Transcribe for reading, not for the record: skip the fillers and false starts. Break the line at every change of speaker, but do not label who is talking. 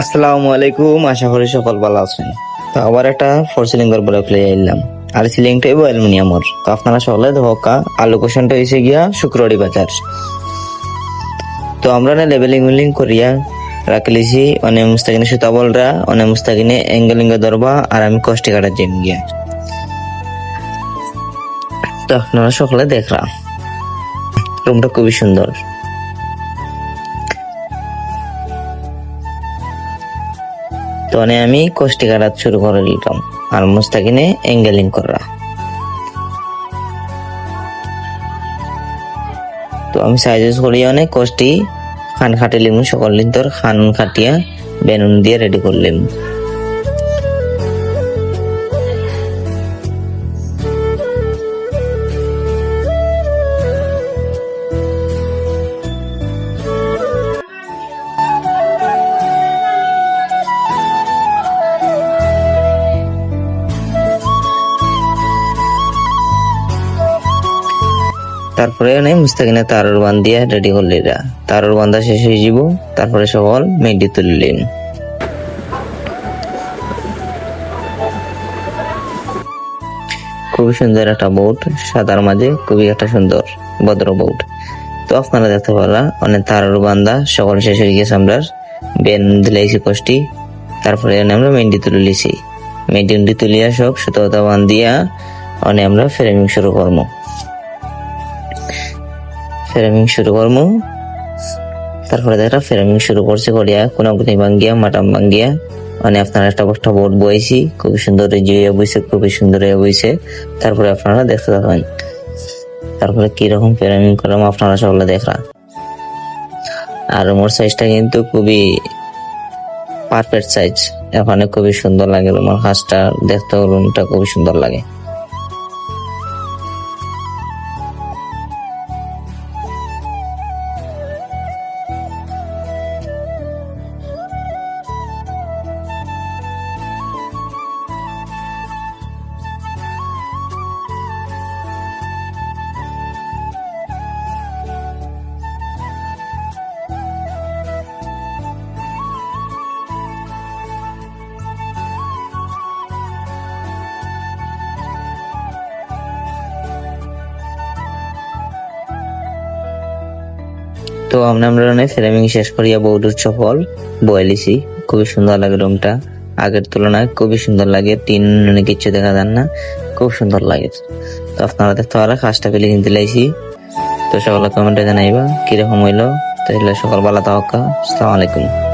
আসসালামু আলাইকুম, আশা করি সকল ভালো আছেন। তো আবার একটা ফোর সিলিং বলে প্লে এলাম। আর সিলিংটাই অ্যালুমিনিয়ামর। তো আপনারা সকলে ধোকা আর লোকেশনটা এসে গিয়া শুক্রবারি বাজার। তো আমরা না লেবেলিং মিলিং করিয়া রাখলিছি অনেক মুস্তাকিনে সুতা বলরা অনেক মুস্তাকিনে এঙ্গেলিঙ্গ ধরবা আর আমি কষ্টি কাটার জিম গিয়া। তো আপনারা সকলে দেখরা রুমটা খুবই সুন্দর। তো আমি কষ্টি কাটা শুরু করে দিলাম আর মুস্তাকিনে এঙ্গেলিং করা। তো আমি সাইজেস করি অনেক কষ্টি খান খাটিলিম সকল দিন তোর খান খাটিয়া বেনুন দিয়ে রেডি করলিম। তারপরে মুস্তাকিনে তারের বান্ধিয়া রেডি করলি তারের বান্ধা শেষ হয়ে যাব। তারপরে সকল মেহেদি তুললেন। খুবই সুন্দর একটা বোট, সাদার মাঝে খুবই একটা সুন্দর ভদ্র বোট। তো আপনারা দেখতে পারা অনেক তারের বান্ধা সকল শেষ হয়ে গেছে। আমরা বেন দিলাইছি কষ্টি। তারপরে আমরা মেহেদি তুলে লিছি। মেহেদি তুলিয়া সব সুতা বান্ধিয়া আমরা ফ্রেমিং শুরু করবো। তারপরে দেখা ফ্রেমিং শুরু করছে করিয়া কোনাকুনি ভাঙ্গিয়া মাটাম ভাঙ্গিয়া আপনারা একটা বোর্ড বইছি খুবই সুন্দর বইছে, খুবই সুন্দর বইছে। তারপরে আপনারা দেখতে থাকেন তারপরে কিরকম ফ্রেমিং করলাম আপনারা সকলে দেখরা। আর মোর সাইজটা কিন্তু খুবই পারফেক্ট সাইজ। এখানে খুবই সুন্দর লাগে আমার কাজটা দেখতে, রুমটা খুবই সুন্দর লাগে। তো আমরা ফ্রেমিং শেষ করিয়া বৌদুর চপল বয়েলিছি। খুবই সুন্দর লাগে রুমটা, আগের তুলনায় খুবই সুন্দর লাগে। টিন কিচ্ছু দেখা যান না, খুব সুন্দর লাগে। তো আপনারা দেখতে পারা কাজটা পেলে কিনতে লাইছি। তো সকলে কমেন্টে জানাইবা কিরকম হইলো। তো সকাল বেলা তাহকা। আসসালামু আলাইকুম।